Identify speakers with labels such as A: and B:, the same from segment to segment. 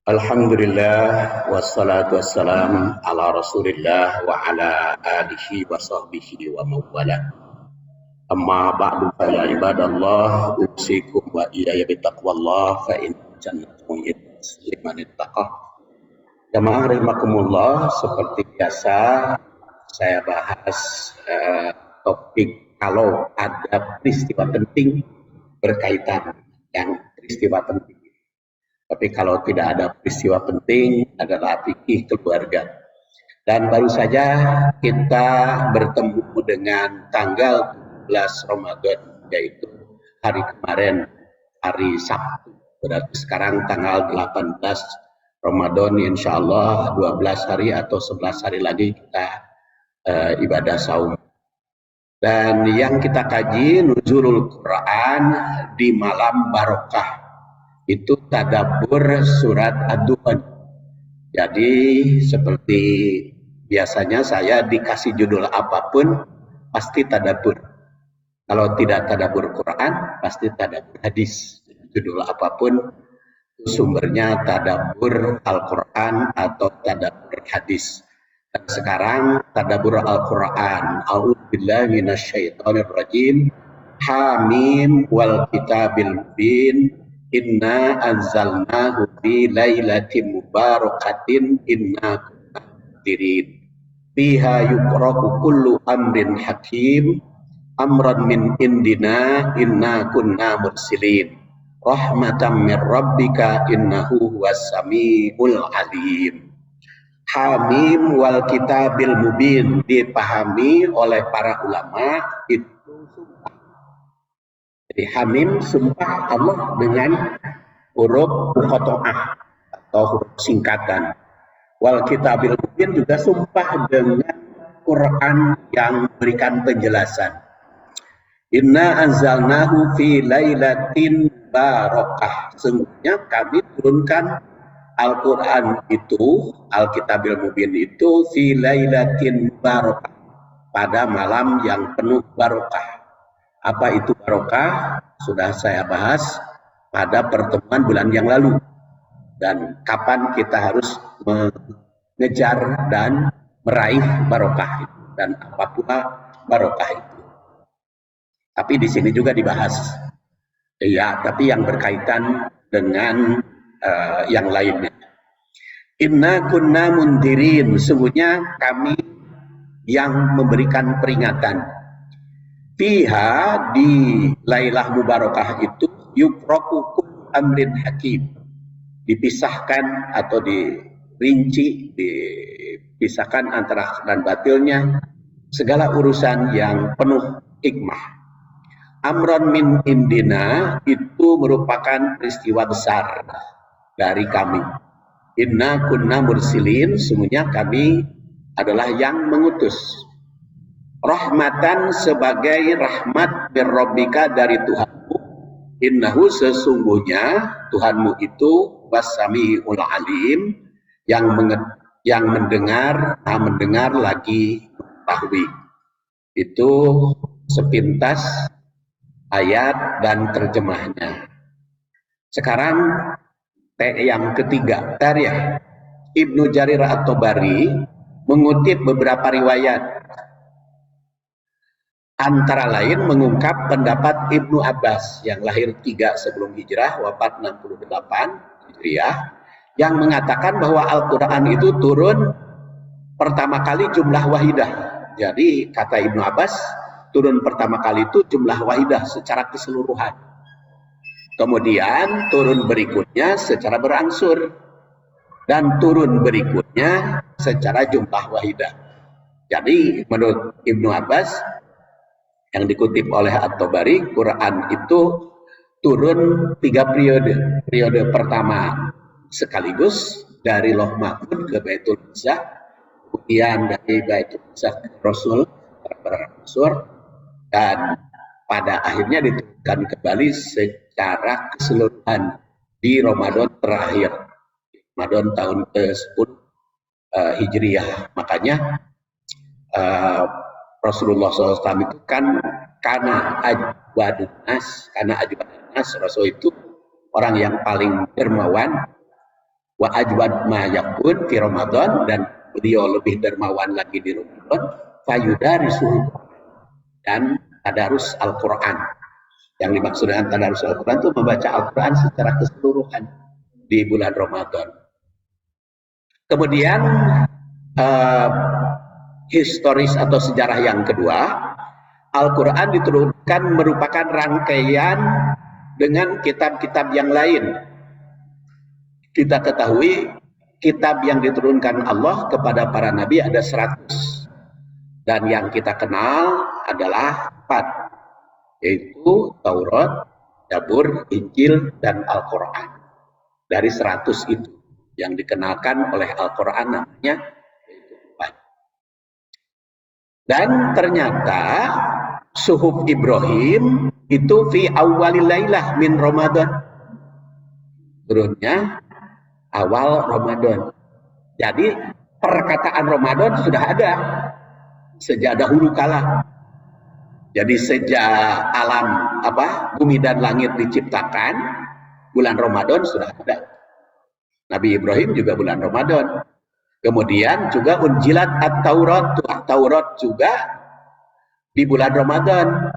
A: Alhamdulillah wassalatu wassalam ala Rasulillah wa ala alihi wa sahbihi wa mawala. Amma ba'du fa ya ibadallah usikum wa iyaya bitaqwallah fa in jannatun liman ittaqah. Jamaah rahimakumullah, seperti biasa saya bahas topik kalau ada peristiwa penting berkaitan yang peristiwa penting. Tapi kalau tidak ada peristiwa penting adalah fikih keluarga. Dan baru saja kita bertemu dengan tanggal 12 Ramadan, yaitu hari kemarin, hari Sabtu. Berarti sekarang tanggal 18 Ramadan, insya Allah 12 hari atau 11 hari lagi kita ibadah saum. Dan yang kita kaji nuzulul Quran di malam barokah, itu tadabbur surat Ad-Dukhan. Jadi seperti biasanya saya dikasih judul apapun pasti tadabbur. Kalau tidak tadabbur Quran pasti tadabbur hadis. Judul apapun sumbernya tadabbur Al-Quran atau tadabbur hadis. Dan sekarang tadabbur Al-Quran. A'udzubillahi minasyaitonirrajim. Hamim wal kitabil mubin. Inna anzalnahu fi lailatin mubarakatin inna kunna munzirin fiha yufraqu kullu amrin hakim amran min indina inna kunna mursilin rahmatan min rabbika innahu huwas samiul alim. Hamim wal kitabil mubin dipahami oleh para ulama itu. Jadi hamim sumpah Allah dengan huruf muqatta'ah atau huruf singkatan. Wal kitabil mubin juga sumpah dengan Quran yang memberikan penjelasan. Inna anzalnahu fi lailatin barakah. Sungguhnya kami turunkan Al-Quran itu, Al-Kitabil Mubin itu fi lailatin barakah, pada malam yang penuh barokah. Apa itu barokah? Sudah saya bahas pada pertemuan bulan yang lalu. Dan kapan kita harus mengejar dan meraih barokah itu. Dan apa pula barokah itu. Tapi di sini juga dibahas. Ya, tapi yang berkaitan dengan yang lainnya. Inna kunna mundirin. Sungguhnya kami yang memberikan peringatan. Fiha di Lailah Mubarakah itu yufraqu kullu amrin hakim, dipisahkan atau dirinci, dipisahkan antara hak dan batilnya segala urusan yang penuh hikmah. Amron min indina itu merupakan peristiwa besar dari kami. Inna kunna mursilin, sungguhnya kami adalah yang mengutus. Rahmatan sebagai rahmat birrobbika dari Tuhanmu. Innahu sesungguhnya Tuhanmu itu was-sami'ul alim, yang mendengar lagi mengetahui. Itu sepintas ayat dan terjemahnya. Sekarang yang ketiga, ya. Ibnu Jarir At-Tabari mengutip beberapa riwayat. Antara lain mengungkap pendapat Ibnu Abbas yang lahir 3 sebelum hijrah, wafat 68 hijriah, yang mengatakan bahwa Al-Quran itu turun pertama kali jumlah wahidah. Jadi kata Ibnu Abbas, turun pertama kali itu jumlah wahidah secara keseluruhan. Kemudian turun berikutnya secara berangsur. Dan turun berikutnya secara jumlah wahidah. Jadi menurut Ibnu Abbas, yang dikutip oleh At-Tabari, Quran itu turun 3 periode. Periode pertama sekaligus dari Lauh Mahfuz ke Baitul Izzah, kemudian dari Baitul Izzah ke Rasul, dan pada akhirnya diturunkan kembali secara keseluruhan di Ramadan terakhir, Ramadan tahun ke-10 Hijriah. Makanya Rasulullah SAW itu kan karena ajwadun nas, Rasul itu orang yang paling dermawan, wa ajwad ma yakun fi Ramadan, dan beliau lebih dermawan lagi di Ramadan, fayudarisul, dan tadarus Al-Quran. Yang dimaksud dengan tadarus Al-Quran itu membaca Al-Quran secara keseluruhan di bulan Ramadan. Kemudian historis atau sejarah yang kedua, Al-Quran diturunkan merupakan rangkaian dengan kitab-kitab yang lain. Kita ketahui kitab yang diturunkan Allah kepada para nabi ada 100. Dan yang kita kenal adalah 4, yaitu Taurat, Zabur, Injil, dan Al-Quran. Dari 100 itu yang dikenalkan oleh Al-Quran namanya yaitu 4. Dan ternyata Suhuf Ibrahim itu fi awalil lailah min Ramadan, turunnya awal Ramadan. Jadi perkataan Ramadan sudah ada sejak dahulu kala. Jadi sejak alam bumi dan langit diciptakan, bulan Ramadan sudah ada. Nabi Ibrahim juga bulan Ramadan. Kemudian juga unjilat at-Taurat, Taurat juga di bulan Ramadan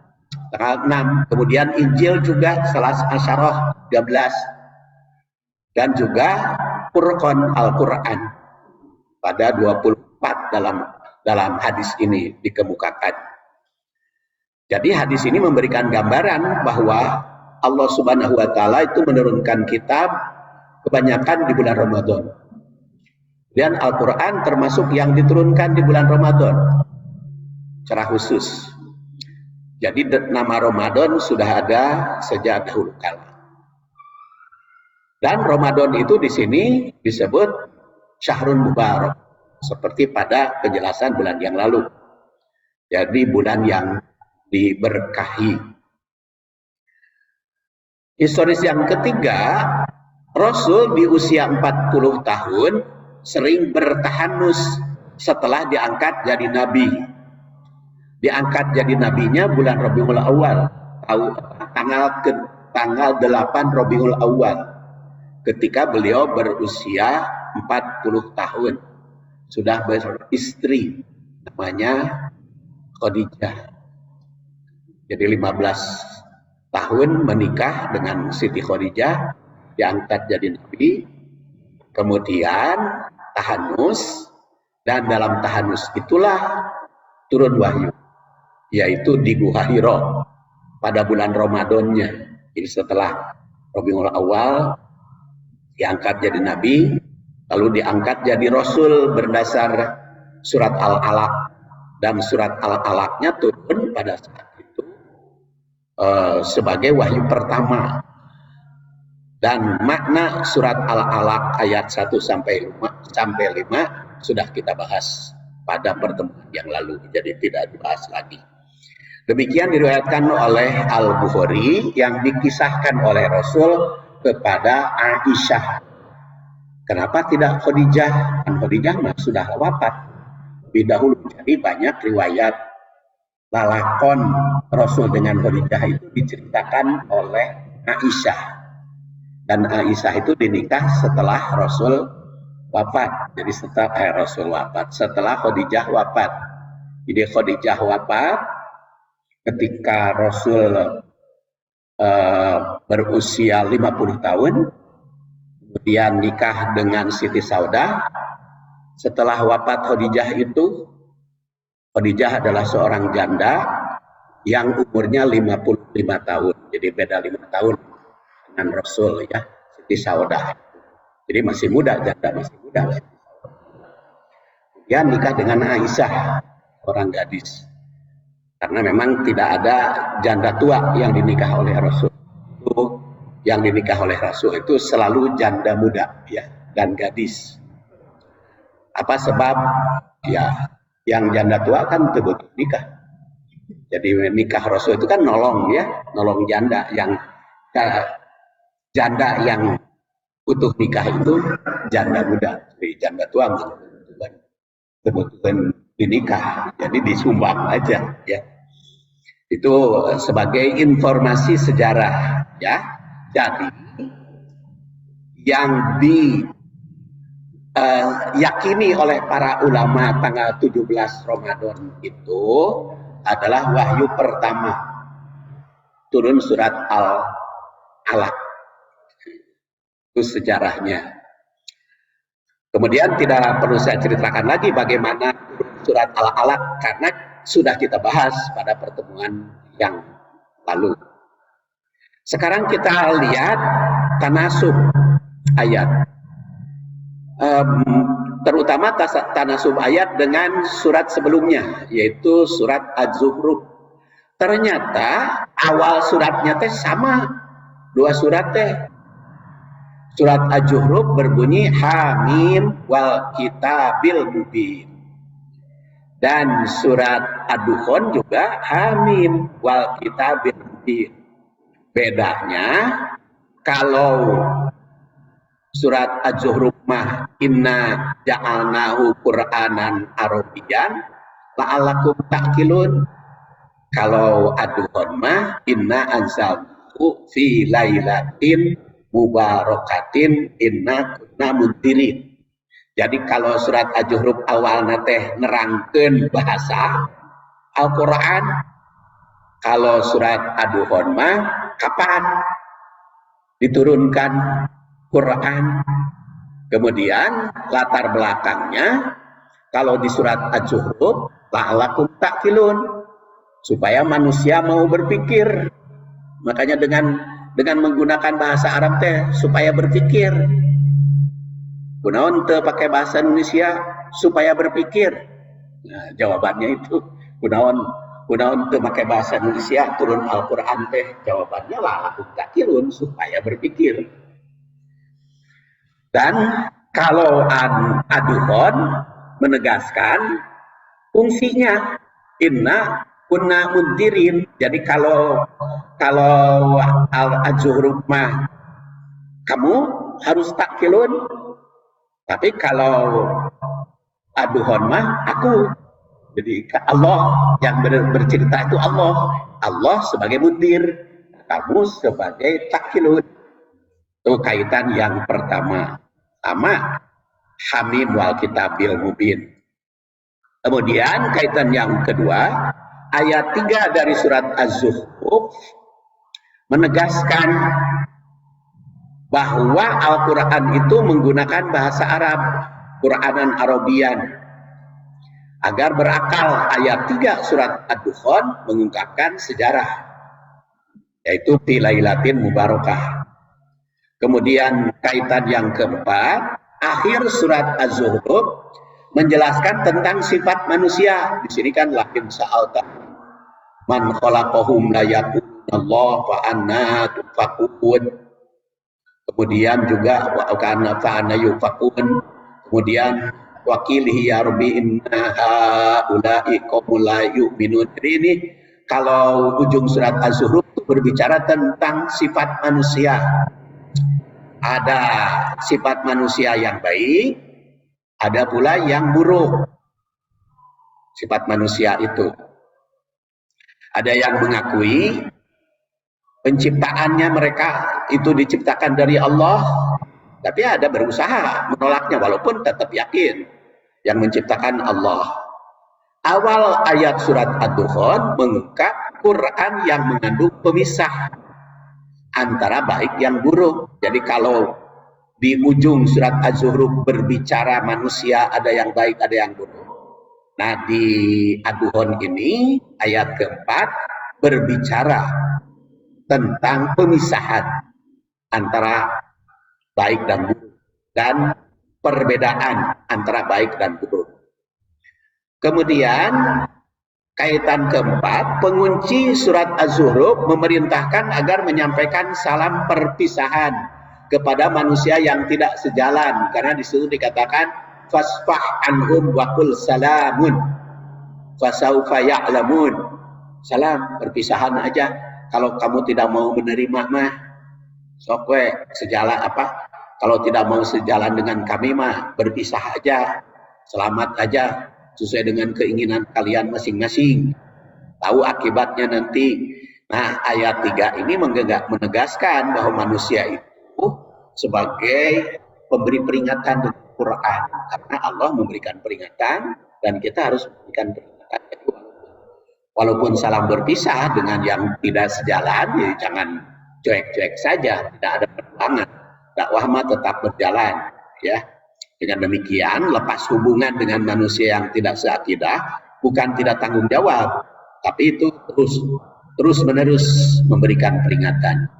A: tanggal 6. Kemudian Injil juga Salas Asyarah 13. Dan juga Furqan Al-Quran pada 24 dalam hadis ini dikemukakan. Jadi hadis ini memberikan gambaran bahwa Allah Subhanahu wa taala itu menurunkan kitab kebanyakan di bulan Ramadan. Dan Al-Quran termasuk yang diturunkan di bulan Ramadan secara khusus. Jadi nama Ramadan sudah ada sejak dahulu kala. Dan Ramadan itu di sini disebut Syahrul Mubarak, seperti pada penjelasan bulan yang lalu. Jadi bulan yang diberkahi. Historis yang ketiga, Rasul di usia 40 tahun sering bertahanus setelah diangkat jadi nabi. Diangkat jadi nabinya bulan Rabiul Awal, tanggal 8 Rabiul Awal, ketika beliau berusia 40 tahun. Sudah beristri, namanya Khadijah. Jadi 15 tahun menikah dengan Siti Khadijah, diangkat jadi nabi, kemudian tahanus, dan dalam tahanus itulah turun wahyu, yaitu di Gua Hira pada bulan Ramadannya. Jadi setelah Rabiul Awal diangkat jadi nabi, lalu diangkat jadi rasul berdasar surat Al-Alaq, dan surat Al-Alaqnya turun pada saat itu sebagai wahyu pertama. Dan makna surat Al-Alaq ayat 1 sampai 5 sudah kita bahas pada pertemuan yang lalu, jadi tidak dibahas lagi. Demikian diriwayatkan oleh Al-Bukhari yang dikisahkan oleh Rasul kepada Aisyah. Kenapa tidak Khadijah? Kan Khadijah sudah wafat lebih dahulu. Jadi banyak riwayat lalakon Rasul dengan Khadijah itu diceritakan oleh Aisyah. Dan Aisyah itu dinikah setelah Rasul wafat. Jadi setelah Khadijah wafat. Jadi Khadijah wafat ketika Rasul berusia 50 tahun. Kemudian nikah dengan Siti Saudah. Setelah wafat Khadijah itu, Khadijah adalah seorang janda yang umurnya 55 tahun. Jadi beda 5 tahun dengan Rasul, ya, Siti Saudah. Jadi masih muda, janda masih muda. Dia nikah dengan Aisyah, orang gadis. Karena memang tidak ada janda tua yang dinikah oleh Rasul. Yang dinikah oleh Rasul itu selalu janda muda, ya, dan gadis. Apa sebab? Ya, yang janda tua kan betul nikah. Jadi nikah Rasul itu kan nolong, ya, nolong janda yang utuh nikah itu janda muda. Jadi janda tua kebetulan dinikah, jadi disumbang aja, ya. Itu sebagai informasi sejarah, ya. Jadi yang yakini oleh para ulama tanggal 17 Ramadan itu adalah wahyu pertama turun surat Al-Alaq. Itu sejarahnya. Kemudian tidak perlu saya ceritakan lagi bagaimana surat Al-Alaq karena sudah kita bahas pada pertemuan yang lalu. Sekarang kita lihat tanasub ayat. Terutama tanasub ayat dengan surat sebelumnya, yaitu surat Az-Zukhruf. Ternyata awal suratnya teh sama, dua surat teh. Surat Az-Zukhruf berbunyi Hamim wal kitabil mubin. Dan surat Ad-Dukhan juga Hamim wal kitabil mubin. Bedanya kalau surat Az-Zukhruf mah inna ja'alnahu Qur'anan Arabiyyan la'allakum ta'qilun. Kalau Ad-Dukhan mah inna anzalnahu fi lailatin mubarakatin inna kunna mundirin. Jadi kalau surat Az-Zukhruf awalna teh nerangkeun bahasa Al-Qur'an, kalau surat Ad-Dukhan mah kapan diturunkan Quran. Kemudian latar belakangnya kalau di surat Az-Zukhruf la'allakum ta'qilun, supaya manusia mau berpikir. Makanya dengan menggunakan bahasa Arab teh supaya berpikir. Kunaon teu pakai bahasa Indonesia supaya berpikir. Nah, jawabannya itu kunaon teu pakai bahasa Indonesia turun Al-Qur'an teh, jawabannya la'allakum ta'qilun, supaya berpikir. Dan kalau Ad-Dukhan menegaskan fungsinya inna kunna mundirin. Jadi kalau Az-Zukhruf mah kamu harus ta'qilun, tapi kalau Ad-Dukhan mah aku. Jadi Allah yang bercerita itu Allah sebagai mundir, kamu sebagai ta'qilun. Itu kaitan yang pertama. Sama Hamim wal kitabil mubin. Kemudian kaitan yang kedua, ayat 3 dari surat Az-Zukhruf menegaskan bahwa Al-Quran itu menggunakan bahasa Arab, Qur'anan Arabiyyan. Agar berakal, ayat 3 surat Ad-Dukhan mengungkapkan sejarah, yaitu fi lailatin mubarakah. Kemudian kaitan yang keempat, akhir surat Az-Zukhruf menjelaskan tentang sifat manusia. Di sini kan lakin sa'alta man khalaqahum la yakunallah fa anna tufakun. Kemudian juga wa kana fa anna yufakun. Kemudian wakilihi ya rabbi inna haula'i qaumul la yu'minun. Ini kalau ujung surat Az-Zukhruf berbicara tentang sifat manusia. Ada sifat manusia yang baik, ada pula yang buruk. Sifat manusia itu ada yang mengakui penciptaannya mereka itu diciptakan dari Allah, tapi ada berusaha menolaknya walaupun tetap yakin yang menciptakan Allah. Awal ayat surat Ad-Dukhan mengungkap Quran yang mengandung pemisah antara baik yang buruk. Jadi kalau di ujung surat Az-Zukhruf berbicara manusia ada yang baik, ada yang buruk. Nah di Ad-Dukhan ini ayat keempat berbicara tentang pemisahan antara baik dan buruk dan perbedaan antara baik dan buruk. Kemudian kaitan keempat, pengunci surat Az-Zukhruf memerintahkan agar menyampaikan salam perpisahan kepada manusia yang tidak sejalan, karena di situ dikatakan fasfah anhum wa qul salamun fasaufa ya'lamun. Salam perpisahan aja, kalau kamu tidak mau menerima mah sok we sejalan apa, kalau tidak mau sejalan dengan kami mah berpisah aja, selamat aja sesuai dengan keinginan kalian masing-masing, tahu akibatnya nanti. Nah ayat 3 ini menegaskan bahwa manusia itu sebagai pemberi peringatan Quran, karena Allah memberikan peringatan dan kita harus memberikan peringatan. Walaupun salam berpisah dengan yang tidak sejalan, ya jangan cuek-cuek saja, tidak ada perjuangan. Dakwah mah tetap berjalan, ya. Dengan demikian, lepas hubungan dengan manusia yang tidak seakidah, bukan tidak tanggung jawab, tapi itu terus menerus memberikan peringatan.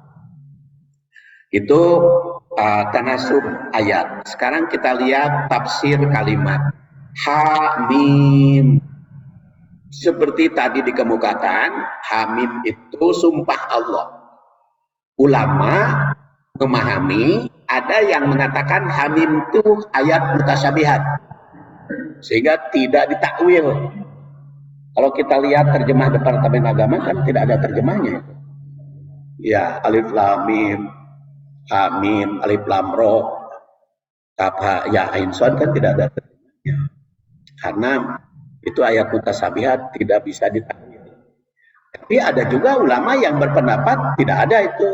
A: Itu tanasub ayat. Sekarang kita lihat tafsir kalimat Hamim. Seperti tadi dikemukakan, Hamim itu sumpah Allah. Ulama memahami, ada yang mengatakan Hamim itu ayat mutasyabihat, sehingga tidak ditakwil. Kalau kita lihat terjemah Departemen Agama kan tidak ada terjemahnya. Ya, alif lam mim, Hamim, alif lam ro, kaf ha ya ain shad kan tidak ada terjemahnya. Karena itu ayat mutasyabihat, tidak bisa ditakwil. Tapi ada juga ulama yang berpendapat tidak ada itu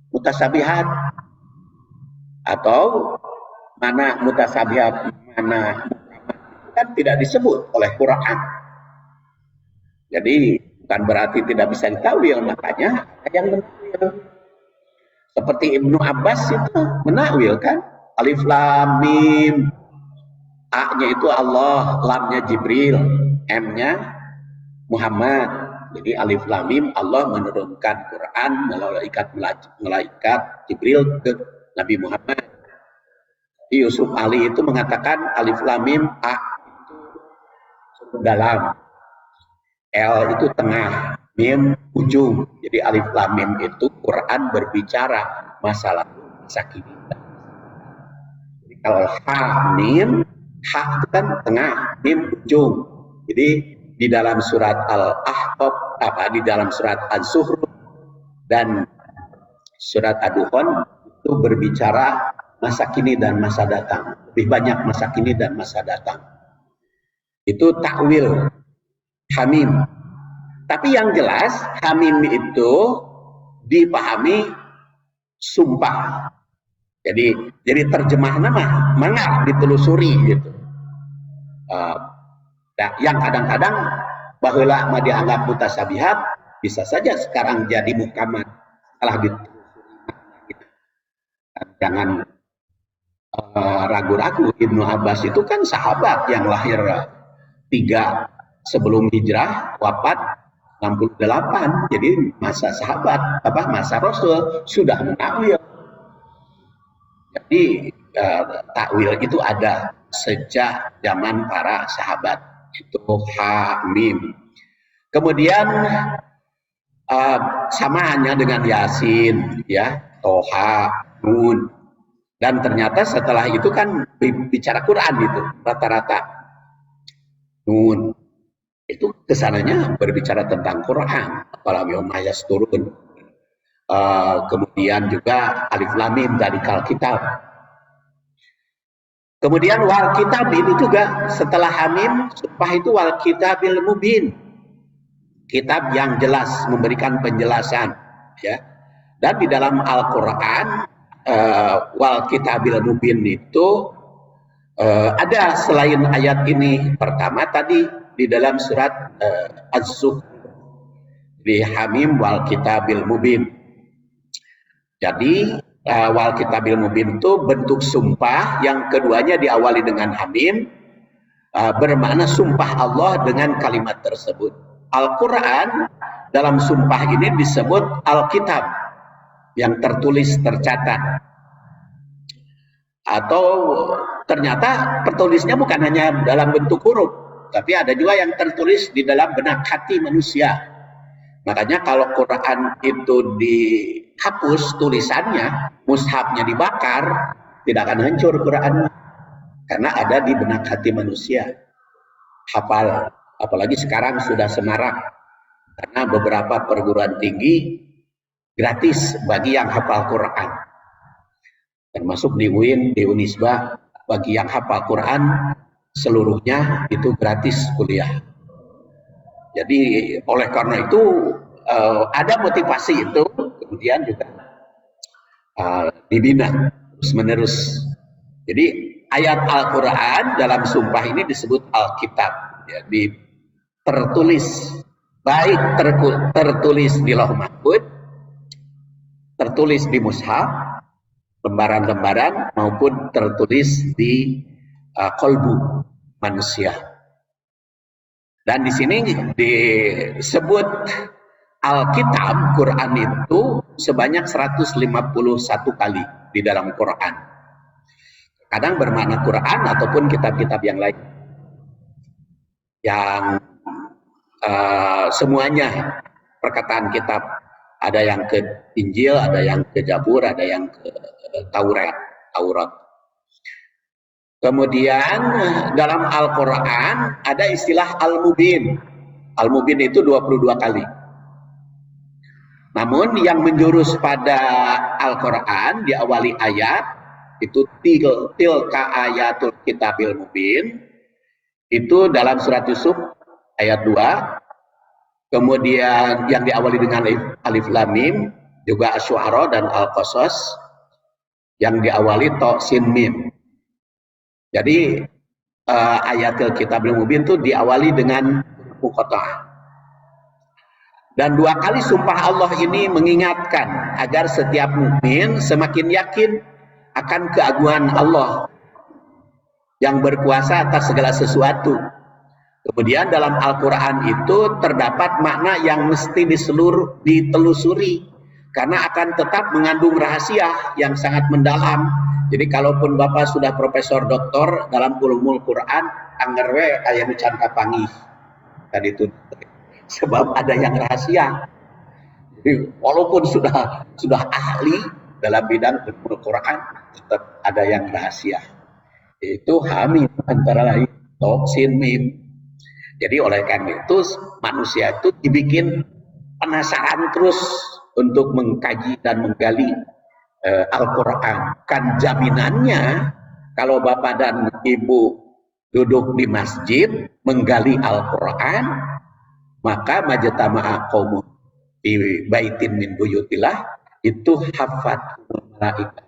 A: mutasyabihat, atau mana mutasyabihat, mana kan tidak disebut oleh Quran. Jadi bukan berarti tidak bisa ditakwil, makanya ada yang menakwil. Seperti Ibnu Abbas itu menakwil kan, alif lam mim, A-nya itu Allah, lam-nya Jibril, M-nya Muhammad. Jadi alif lam mim, Allah menurunkan Quran melalui malaikat Jibril ke Nabi Muhammad. Yusuf Ali itu mengatakan alif lam mim, A itu dalam, L itu tengah, mim ujung. Jadi alif lam mim itu Quran berbicara masa lalu, masa kini. Jadi kalau Hamim, ha itu kan tengah, mim ujung. Jadi di dalam surat Al-Ahqaf, di dalam surat Az-Zuhruf dan surat Ad-Dukhan itu berbicara masa kini dan masa datang. Lebih banyak masa kini dan masa datang. Itu takwil Hamim. Tapi yang jelas Hamim itu dipahami sumpah. Jadi terjemah nama mana ditelusuri gitu. Yang kadang-kadang baheula mah dianggap mutasyabihat, bisa saja sekarang jadi muhkamat setelah ditelusuri. Jangan ragu-ragu, Ibnu Abbas itu kan sahabat yang lahir 3 sebelum hijrah, wafat 68. Jadi masa sahabat, masa Rasul sudah menakwil. Jadi takwil itu ada sejak zaman para sahabat. Itu Hamim. Kemudian samaannya dengan Yasin, ya, Toha, Nun. Dan ternyata setelah itu kan bicara Quran itu rata-rata. Nun itu kesananya berbicara tentang Quran, apalagi Mayas turun. Kemudian juga alif lam mim dari Alkitab. Kemudian wal kitabil juga setelah Hamim, sumpah itu wal kitabil mubin, kitab yang jelas, memberikan penjelasan, ya. Dan di dalam Al-Quran wal kitabil mubin itu ada selain ayat ini. Pertama tadi di dalam surat Az-Zuhruf, di Hamim wal kitabil mubin. Jadi wal kitabil mubin itu bentuk sumpah, yang keduanya diawali dengan Hamim, bermakna sumpah Allah dengan kalimat tersebut. Al-Quran dalam sumpah ini disebut Alkitab, yang tertulis, tercatat. Atau ternyata tertulisnya bukan hanya dalam bentuk huruf, tapi ada juga yang tertulis di dalam benak hati manusia. Makanya kalau Quran itu dihapus tulisannya, mushafnya dibakar, tidak akan hancur Quran, karena ada di benak hati manusia. Hafal, apalagi sekarang sudah semarak, karena beberapa perguruan tinggi gratis bagi yang hafal Quran, termasuk di UIN, di Unisba, bagi yang hafal Quran seluruhnya itu gratis kuliah. Jadi oleh karena itu ada motivasi itu, kemudian juga dibina terus menerus. Jadi ayat Al-Quran dalam sumpah ini disebut Alkitab, ya, tertulis, baik tertulis di Lauh Mahfuz, tertulis di mushaf, lembaran-lembaran, maupun tertulis di kolbu manusia. Dan di sini disebut Alkitab, Quran itu sebanyak 151 kali di dalam Quran. Kadang bermakna Quran ataupun kitab-kitab yang lain. Yang semuanya perkataan kitab, ada yang ke Injil, ada yang ke Zabur, ada yang ke Taurat. Kemudian dalam Al-Quran ada istilah Al-Mubin. Al-Mubin itu 22 kali. Namun yang menjurus pada Al-Quran diawali ayat itu tilka ayatul kitabil mubin, itu dalam surat Yusuf ayat 2. Kemudian yang diawali dengan alif lam mim juga Asy-Syu'ara dan Al-Qasas yang diawali ta sin mim. Jadi ayatul kitabil mubin itu diawali dengan muqatta'ah. Dan 2 kali sumpah Allah ini mengingatkan agar setiap mukmin semakin yakin akan keagungan Allah yang berkuasa atas segala sesuatu. Kemudian dalam Al-Quran itu terdapat makna yang mesti ditelusuri karena akan tetap mengandung rahasia yang sangat mendalam. Jadi kalaupun Bapak sudah profesor doktor dalam ulumul Quran, anggerwe aya nu can kapanggih tadi itu. Sebab ada yang rahasia. Jadi, walaupun sudah ahli dalam bidang ulumul Quran, tetap ada yang rahasia. Itu hamim antara lain ta sin mim. Jadi oleh karena itu manusia itu dibikin penasaran terus untuk mengkaji dan menggali Al-Quran. Kan jaminannya kalau Bapak dan Ibu duduk di masjid menggali Al-Quran, maka majtama'a qaumun fi baitin min buyutillah itu hafat malaikat.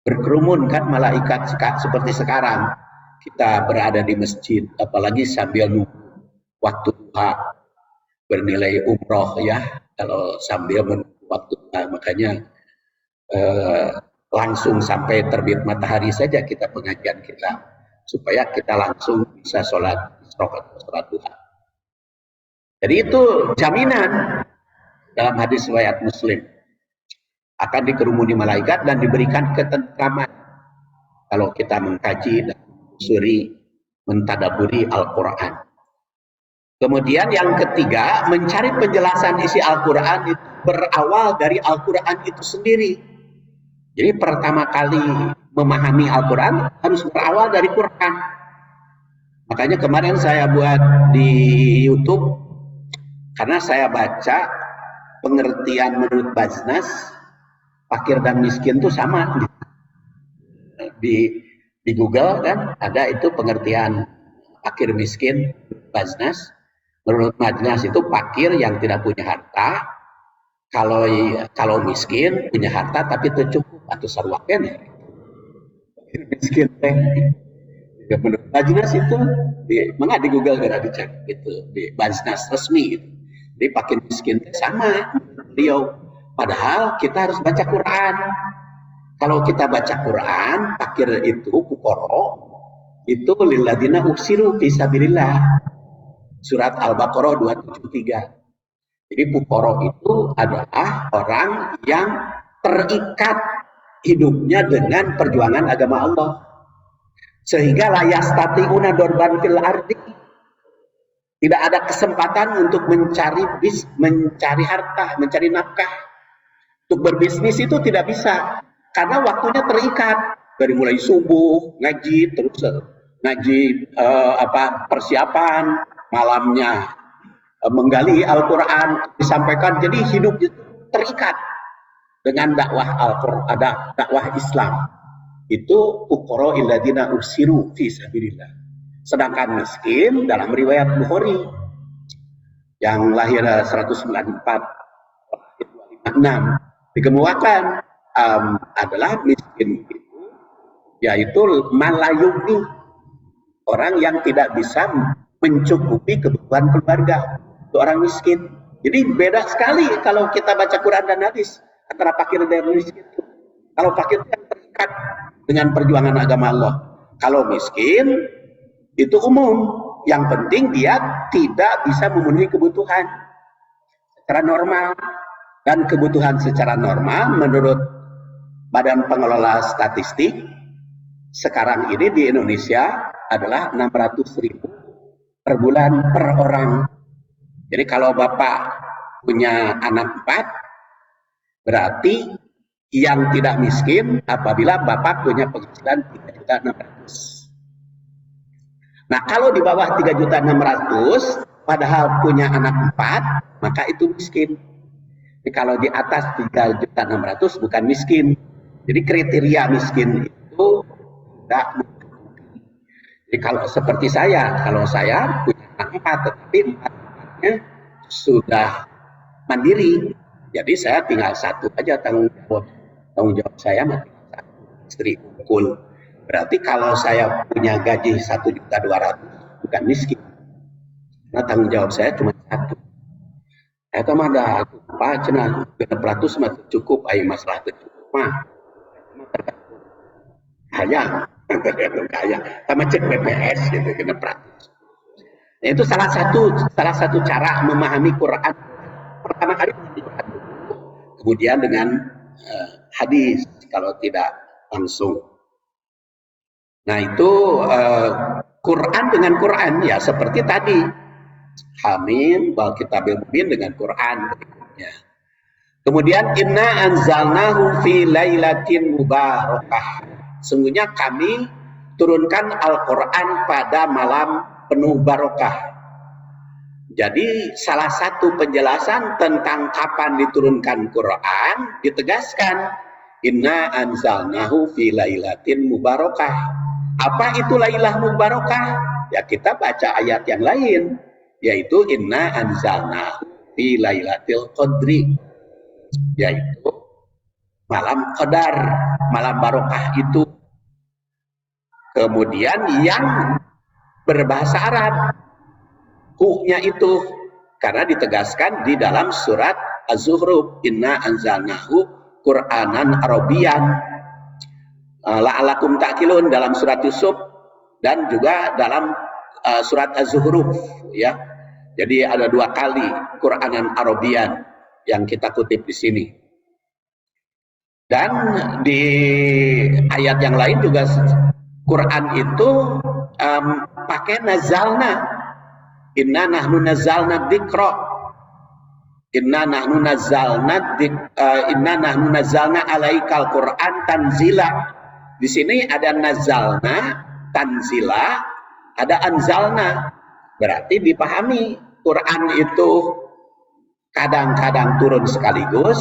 A: Berkerumun kan malaikat seperti sekarang kita berada di masjid, apalagi sambil nunggu waktu duha, bernilai umroh ya kalau sambil menunggu waktu duha. Makanya langsung sampai terbit matahari saja kita pengajian kita supaya kita langsung bisa sholat duha. Jadi itu jaminan dalam hadis riwayat Muslim, akan dikerumuni malaikat dan diberikan ketentraman kalau kita mengkaji dan mentadaburi Al-Quran. Kemudian yang ketiga, mencari penjelasan isi Al-Quran itu berawal dari Al-Quran itu sendiri. Jadi pertama kali memahami Al-Quran harus berawal dari Quran. Makanya kemarin saya buat di YouTube, karena saya baca pengertian menurut Baznas, fakir dan miskin itu sama. Di Google kan ada itu pengertian fakir miskin Baznas. Menurut Baznas itu fakir yang tidak punya harta, kalau miskin punya harta tapi tercukup atau sarwaken ya. Fakir miskin teh. Menurut Baznas itu di Google ada dicek gitu, di Baznas resmi gitu. Jadi fakir miskin sama beliau. Padahal kita harus baca Quran. Kalau kita baca Quran, fakir itu fuqara itu lilladzina uksiru fi sabilillah. Surat Al-Baqarah 273. Jadi fuqara itu adalah orang yang terikat hidupnya dengan perjuangan agama Allah. Sehingga la yastati'una dorban fil ardi. Tidak ada kesempatan untuk mencari harta, mencari nafkah. Untuk berbisnis itu tidak bisa. Karena waktunya terikat. Dari mulai subuh, ngaji, terus ngaji persiapan, malamnya menggali Al-Quran, disampaikan. Jadi hidup itu terikat dengan dakwah Al-Quran, ada dakwah Islam. Itu fuqara illadzina usiru fi sabilillah. Sedangkan miskin dalam riwayat Bukhari yang lahir 194 256 dikemukakan adalah miskin itu yaitu malayugni, orang yang tidak bisa mencukupi kebutuhan keluarga, itu orang miskin. Jadi beda sekali kalau kita baca Quran dan hadis antara fakir dan miskin. Kalau fakir itu yang terikat dengan perjuangan agama Allah. Kalau miskin itu umum, yang penting dia tidak bisa memenuhi kebutuhan secara normal. Dan kebutuhan secara normal menurut Badan Pengelola Statistik sekarang ini di Indonesia adalah 600.000 per bulan per orang. Jadi kalau Bapak punya anak 4, berarti yang tidak miskin apabila Bapak punya penghasilan 3.600.000. Nah, kalau di bawah 3.600.000 padahal punya anak 4, maka itu miskin. Jadi kalau di atas 3.600.000 bukan miskin. Jadi kriteria miskin itu tidak mencukupi. Jadi kalau seperti kalau saya punya anak 4, tetapi 4-nya sudah mandiri. Jadi saya tinggal satu aja tanggung jawab saya tinggal satu, istri unggul. Berarti kalau saya punya gaji 1.200.000 bukan miskin. Nah, tanggung jawab saya cuma satu. Eta mah ada apa cenah 600 mah cukup ai masalah cukup mah. Kaya sama cek BPS gitu 600. Nah, itu salah satu cara memahami Quran. Pertama kali Quran, kemudian dengan hadis kalau tidak langsung. Nah, itu Quran dengan Quran ya seperti tadi. Hamim wal kitabil mubin dengan Quran berikutnya. Kemudian inna anzalnahu fi lailatin mubarakah. Sungguhnya kami turunkan Al-Qur'an pada malam penuh barokah. Jadi salah satu penjelasan tentang kapan diturunkan Quran ditegaskan inna anzalnahu fi lailatin mubarakah. Apa itu lailah mubarakah? Ya kita baca ayat yang lain, yaitu inna anzalnahu fi lailatul qadri, yaitu malam qadar, malam barokah itu. Kemudian yang berbahasa Arab hu-nya itu karena ditegaskan di dalam surat Az-Zukhruf inna anzalnahu Qur'anan Arabian la'alakum ta'qilun dalam surat Yusuf dan juga dalam surat Az-Zukhruf ya. Jadi ada 2 kali Qur'anan Arabian yang kita kutip di sini. Dan di ayat yang lain juga Quran itu pakai nazalna. Inna nahnu nazalna dzikra. Inna nahnu nazalna alaikal Qur'an tanzila. Di sini ada nazalna, tanzila, ada anzalna. Berarti dipahami Quran itu kadang-kadang turun sekaligus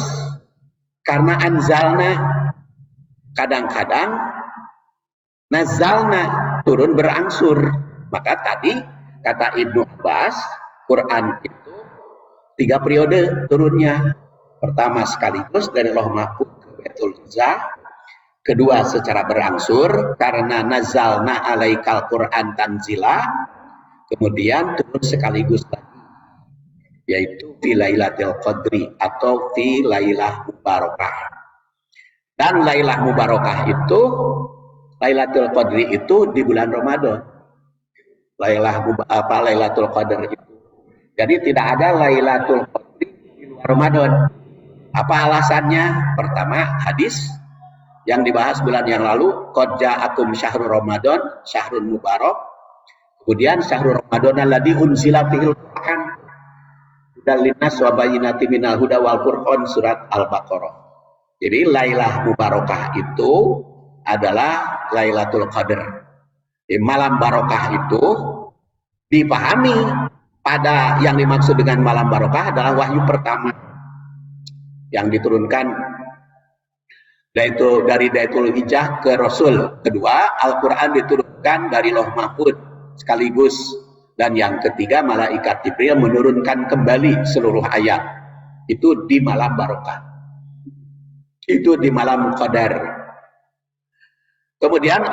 A: karena anzalna, kadang-kadang nazalna, turun berangsur. Maka tadi kata Ibnu Abbas, Quran itu 3 periode turunnya. Pertama sekaligus dari Lauh Mahfuz ke Baitul Izzah, kedua secara berangsur karena nazalna alaikal Quran tanzila, kemudian turun sekaligus lagi, yaitu fi lailatul qadri atau fi lailah mubarakah. Dan lailah mubarakah itu, lailatul qadri itu di bulan Ramadan. Lailatul qadar itu. Jadi tidak ada lailatul qadri di luar Ramadan. Apa alasannya? Pertama, hadis yang dibahas bulan yang lalu, qad ja'akum syahrul ramadan, syahrul mubarak. Kemudian syahrul ramadan alladzi unzila fihil Qur'an hudal linnas wa bayyinatin minal huda wal furqan, surat Al-Baqarah. Jadi lailah mubarakah itu adalah Lailatul Qadar. Di malam barokah itu dipahami pada yang dimaksud dengan malam barokah adalah wahyu pertama yang diturunkan yaitu dari Baitul Hijjah ke Rasul. Kedua, Al-Quran diturunkan dari Lauh Mahfuz sekaligus. Dan yang ketiga, malaikat Jibril menurunkan kembali seluruh ayat. Itu di malam barokah. Itu di malam Qadar. Kemudian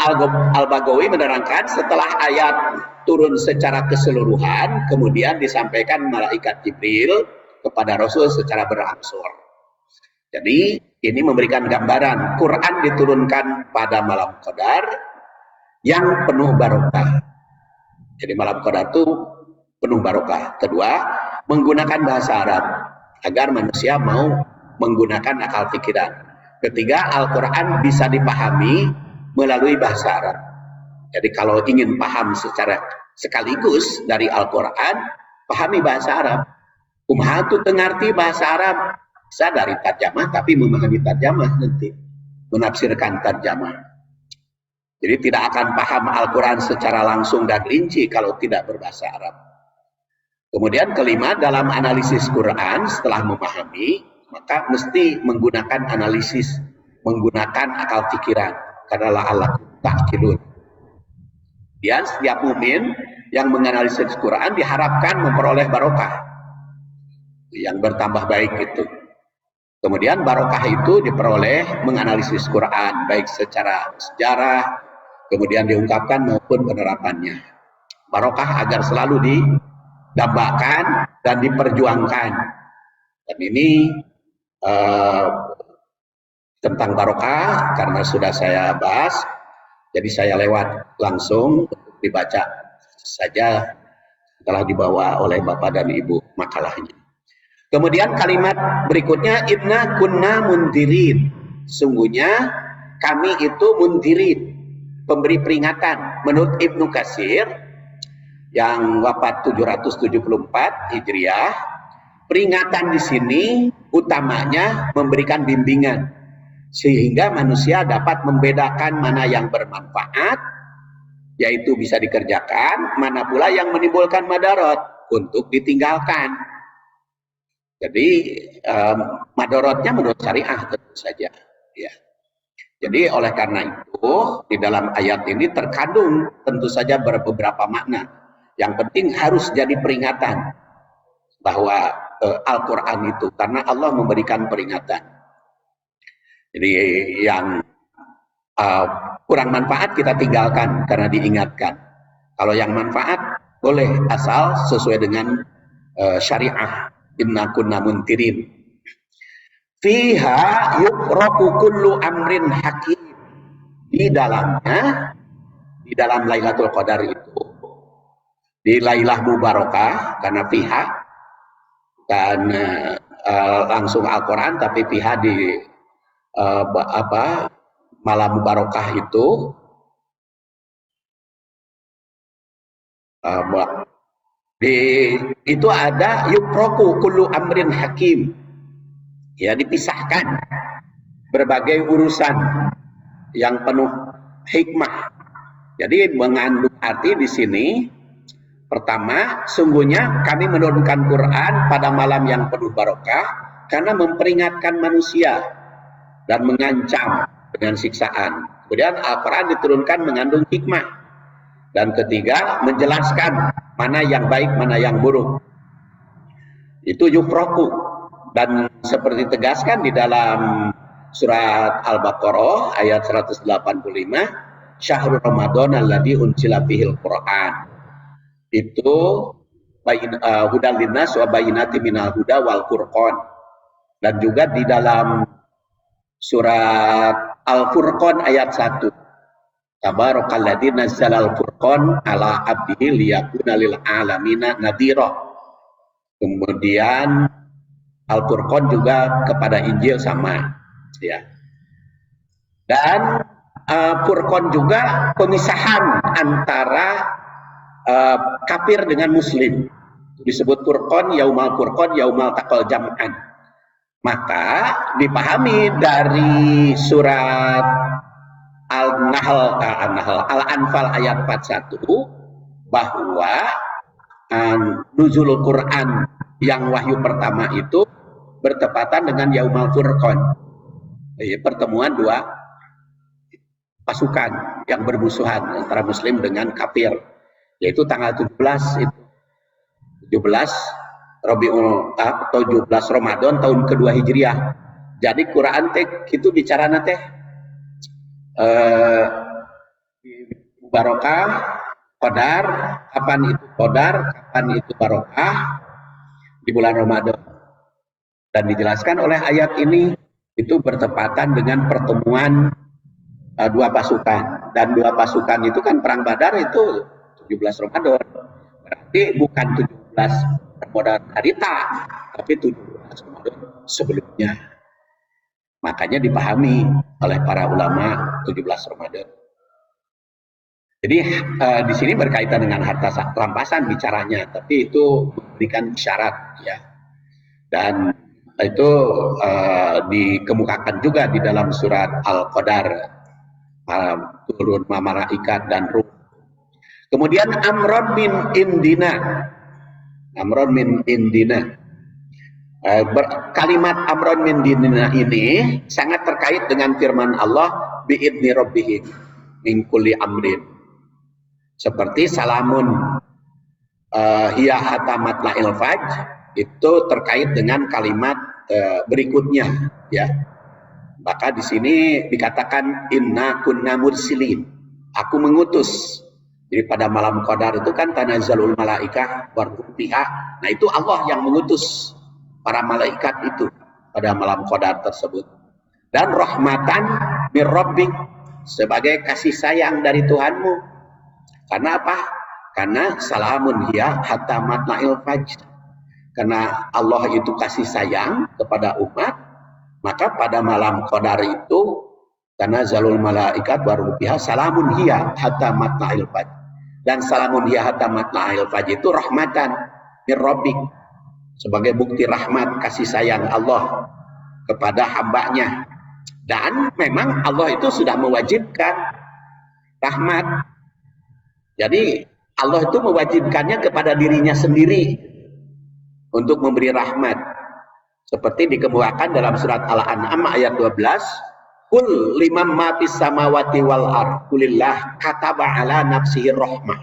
A: Al-Baghawi menerangkan setelah ayat turun secara keseluruhan, kemudian disampaikan malaikat Jibril kepada Rasul secara berangsur. Jadi ini memberikan gambaran Quran diturunkan pada malam Qadar yang penuh barokah. Jadi malam Qadar itu penuh barokah. Kedua, menggunakan bahasa Arab agar manusia mau menggunakan akal pikiran. Ketiga, Al-Quran bisa dipahami melalui bahasa Arab. Jadi kalau ingin paham secara sekaligus dari Al-Quran, pahami bahasa Arab. Kumaha tuh tengarti bahasa Arab, bisa dari tarjamah, tapi memahami tarjamah nanti, menafsirkan tarjamah. Jadi tidak akan paham Al-Quran secara langsung dan rinci kalau tidak berbahasa Arab. Kemudian kelima, dalam analisis Quran setelah memahami, maka mesti menggunakan analisis, menggunakan akal pikiran, karena la'allakum ta'qilun. Dan setiap mukmin yang menganalisis Quran diharapkan memperoleh barokah yang bertambah baik itu. Kemudian barokah itu diperoleh menganalisis Quran, baik secara sejarah, kemudian diungkapkan maupun penerapannya. Barokah agar selalu didambakan dan diperjuangkan. Dan ini tentang barokah karena sudah saya bahas, jadi saya lewat langsung untuk dibaca saja telah dibawa oleh Bapak dan Ibu makalahnya. Kemudian kalimat berikutnya, inna kunna mundirin. Sungguhnya kami itu mundirin, pemberi peringatan. Menurut Ibnu Katsir yang wafat 774 Hijriah, peringatan di sini utamanya memberikan bimbingan sehingga manusia dapat membedakan mana yang bermanfaat, yaitu bisa dikerjakan, mana pula yang menimbulkan madarat untuk ditinggalkan. Jadi madorotnya menurut syariah tentu saja. Ya. Jadi oleh karena itu di dalam ayat ini terkandung tentu saja beberapa makna. Yang penting harus jadi peringatan bahwa Al-Quran itu, karena Allah memberikan peringatan. Jadi yang kurang manfaat kita tinggalkan karena diingatkan. Kalau yang manfaat boleh asal sesuai dengan syariah. Inna kunna muntirin. Fiha yufraqu kullu amrin hakim. Di dalam Lailatul Qadar itu, di Lailah Mubarakah, karena fiha dan langsung Al-Quran, tapi fiha di malam Mubarakah itu itu ada yufraqu kullu amrin hakim, ya, dipisahkan berbagai urusan yang penuh hikmah. Jadi mengandung arti di sini, pertama, sungguhnya kami menurunkan Quran pada malam yang penuh barokah karena memperingatkan manusia dan mengancam dengan siksaan. Kemudian Al-Quran diturunkan mengandung hikmah. Dan ketiga, menjelaskan mana yang baik, mana yang buruk. Itu yufraqu. Dan seperti tegaskan di dalam surat Al-Baqarah ayat 185, Syahrul Ramadan alladzi unzila fihil Qur'an. Itu hudal linnas wa bayyinati minal huda wal furqan. Dan juga di dalam surat Al-Furqan ayat 1. Tabarakalladzi nazzalal furqan ala abdihi liyakuna lil alamina nadhira. Kemudian Al-Furqan juga kepada Injil sama, ya. Dan Furqan juga pemisahan antara kafir dengan muslim. Disebut Furqan, yaumal Furqan, yaumal taqal jam'an. Maka dipahami dari surat Al-Anfal ayat 41 bahwa nuzulul Quran yang wahyu pertama itu bertepatan dengan Yaumal Furqan, pertemuan dua pasukan yang bermusuhan antara muslim dengan kafir, yaitu tanggal 17 itu 17 Ramadan tahun kedua Hijriah. Jadi Quran teh itu bicara teh barokah, qadar, kapan itu qadar, kapan itu barokah di bulan Ramadan. Dan dijelaskan oleh ayat ini itu bertepatan dengan pertemuan dua pasukan, dan dua pasukan itu kan perang Badar itu 17 Ramadan, berarti bukan 17 Ramadan harita, tapi 17 Ramadan sebelumnya. Makanya dipahami oleh para ulama 17 Ramadan. Jadi di sini berkaitan dengan harta rampasan bicaranya, tapi itu memberikan syarat ya. Dan itu dikemukakan juga di dalam surat Al-Qadar, turun malaikat dan ruh. Kemudian Amron min Indina. Amron min Indina. Kalimat Amron min Indina ini sangat terkait dengan firman Allah bi'idni rabbihim min kulli amrin. Seperti salamun hiya hatta matla'il fajr, itu terkait dengan kalimat berikutnya ya. Maka di sini dikatakan inna kunna mursilin, aku mengutus. Jadi pada malam qadar itu kan tanazzalul malaikah waruh fiha. Nah itu Allah yang mengutus para malaikat itu pada malam qadar tersebut. Dan rahmatan mir rabbik, sebagai kasih sayang dari Tuhanmu. Karena apa? Karena salamun hiya hatta matla'il fajr. Karena Allah itu kasih sayang kepada umat, maka pada malam qadar itu tanazzalul malaikat waruh fiha salamun hiya hatta matla'il fajr. Dan salamun hiya hatta matla'il fajr itu rahmatan mir rabbik, sebagai bukti rahmat kasih sayang Allah kepada hambanya. Dan memang Allah itu sudah mewajibkan rahmat. Jadi Allah itu mewajibkannya kepada dirinya sendiri untuk memberi rahmat. Seperti dikemukakan dalam surat Al-An'am ayat 12, Qul liman ma fis samawati wal ardh qulillah kataba ala nafsihi rahmah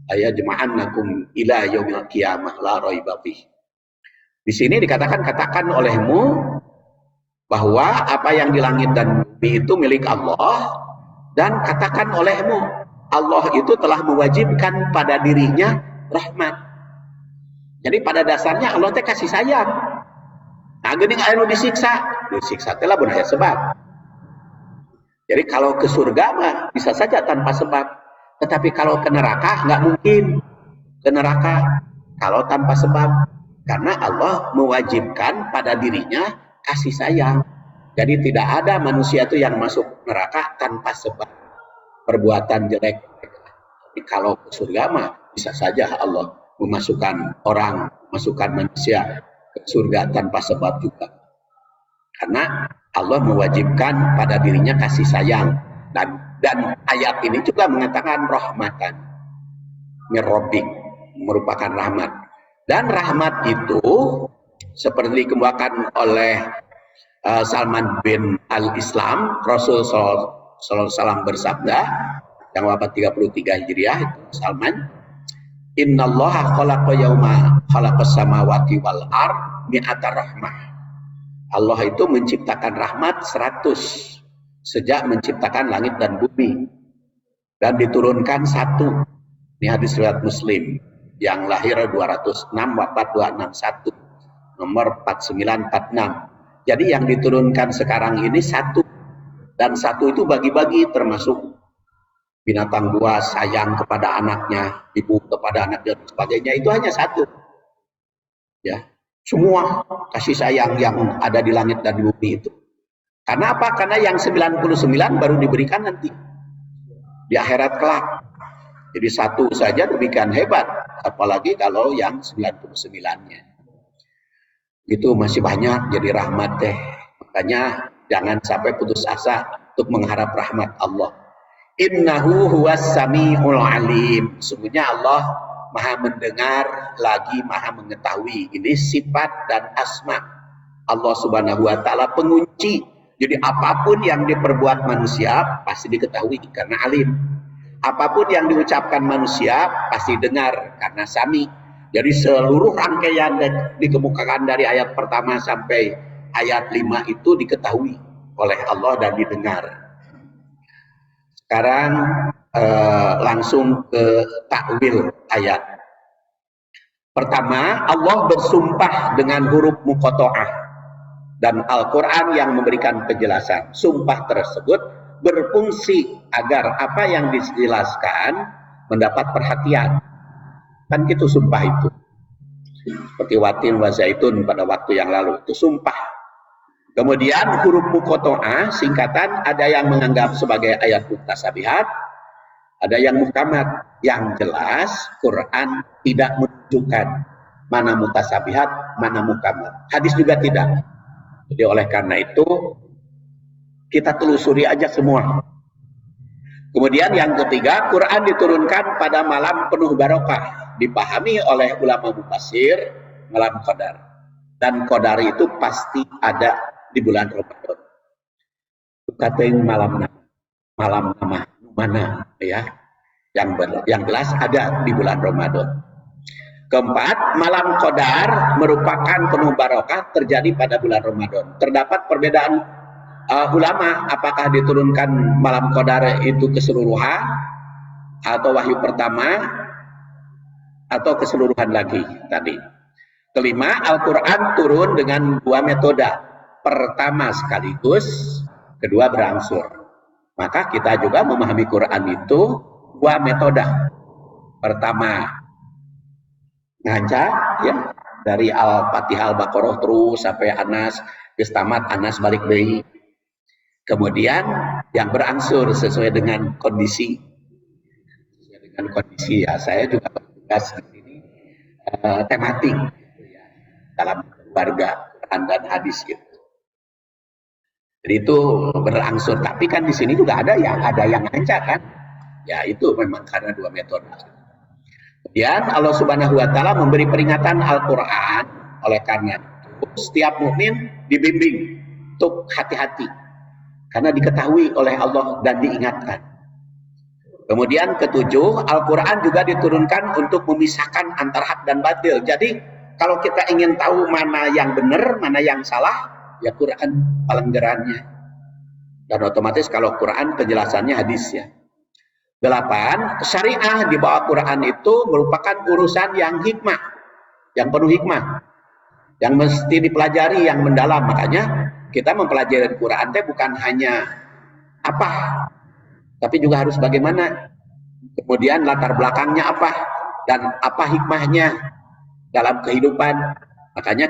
A: ayajma'annakum ila yaumil qiyamah la raiba fih. Di sini dikatakan, katakan olehmu bahwa apa yang di langit dan bumi itu milik Allah, dan katakan olehmu Allah itu telah mewajibkan pada dirinya rahmat. Jadi pada dasarnya Allah teh kasih sayang. Nah, geuning anu disiksa telah beunaya sebab. Jadi kalau ke surga mah bisa saja tanpa sebab, tetapi kalau ke neraka nggak mungkin ke neraka kalau tanpa sebab, karena Allah mewajibkan pada dirinya kasih sayang. Jadi tidak ada manusia itu yang masuk neraka tanpa sebab perbuatan jelek. Jadi kalau ke surga mah bisa saja Allah memasukkan orang, masukkan manusia ke surga tanpa sebab juga. Karena Allah mewajibkan pada dirinya kasih sayang. Dan ayat ini juga mengatakan rahmatan mir rabbik, merupakan rahmat. Dan rahmat itu seperti dikemukakan oleh Salman bin Al-Islam, Rasul sallallahu alaihi wasallam bersabda, yang wafat 33 Hijriah itu Salman, innallaha khalaqa yauma khalaqas samawati wal ard mi'ata rahmah. Allah itu menciptakan rahmat 100 sejak menciptakan langit dan bumi, dan diturunkan 1. Ini hadis riwayat Muslim, yang lahir 206 wafat 261, nomor 4946. Jadi yang diturunkan sekarang ini 1, dan 1 itu bagi-bagi, termasuk binatang buas sayang kepada anaknya, ibu kepada anaknya dan sebagainya, itu hanya 1. Ya, semua kasih sayang yang ada di langit dan di bumi itu. Karena apa? Karena yang 99 baru diberikan nanti di akhirat kelak. Jadi 1 saja demikian hebat, apalagi kalau yang 99-nya. Itu masih banyak jadi rahmat teh. Makanya jangan sampai putus asa untuk mengharap rahmat Allah. Innahu huwas sami'ul alim. Sungguhnya Allah maha mendengar lagi maha mengetahui. Ini sifat dan asma Allah subhanahu wa ta'ala, pengunci. Jadi apapun yang diperbuat manusia pasti diketahui karena alim. Apapun yang diucapkan manusia pasti dengar karena sami. Jadi seluruh rangkaian dikemukakan dari ayat pertama sampai ayat 5 itu diketahui oleh Allah dan didengar. Sekarang langsung ke takwil ayat. Pertama, Allah bersumpah dengan huruf muqatta'ah dan Al-Quran yang memberikan penjelasan. Sumpah tersebut berfungsi agar apa yang dijelaskan mendapat perhatian. Kan gitu sumpah itu. Seperti watin wa zaitun pada waktu yang lalu, itu sumpah. Kemudian huruf muqatta'ah singkatan, ada yang menganggap sebagai ayat mutasabihat, ada yang muhkamat. Yang jelas Quran tidak menunjukkan mana mutasabihat, mana muhkamat. Hadis juga tidak. Jadi oleh karena itu kita telusuri aja semua. Kemudian yang ketiga, Quran diturunkan pada malam penuh barokah, dipahami oleh ulama mufassir malam qadar. Dan qadar itu pasti ada di bulan Ramadan. Katain malam nama mana ya? Yang jelas ada di bulan Ramadan. Keempat, malam qadar merupakan penuh barokah, terjadi pada bulan Ramadan. Terdapat perbedaan ulama, apakah diturunkan malam qadar itu keseluruhan atau wahyu pertama atau keseluruhan lagi tadi. Kelima, Al-Quran turun dengan dua metode. Pertama sekaligus, kedua berangsur. Maka kita juga memahami Quran itu dua metode. Pertama, ngaca ya, dari Al-Fatihah Al-Baqarah terus sampai Anas, tamat Anas balik deui. Kemudian yang berangsur sesuai dengan kondisi. Sesuai dengan kondisi ya, saya juga bertugas di sini tematik ya, dalam keluarga Quran dan hadis gitu. Jadi itu berangsur, tapi kan di sini juga ada yang ngaca kan. Ya itu memang karena dua metode. Kemudian Allah Subhanahu wa taala memberi peringatan Al-Qur'an, oleh karena itu setiap mukmin dibimbing untuk hati-hati karena diketahui oleh Allah dan diingatkan. Kemudian ketujuh, Al-Qur'an juga diturunkan untuk memisahkan antara hak dan batil. Jadi kalau kita ingin tahu mana yang benar, mana yang salah, ya Quran pelenggarannya. Dan otomatis kalau Quran penjelasannya hadis ya. 8. Syariah di bawah Quran itu merupakan urusan yang hikmah, yang penuh hikmah, yang mesti dipelajari, yang mendalam. Makanya kita mempelajari Quran itu bukan hanya apa, tapi juga harus bagaimana. Kemudian latar belakangnya apa dan apa hikmahnya dalam kehidupan. Makanya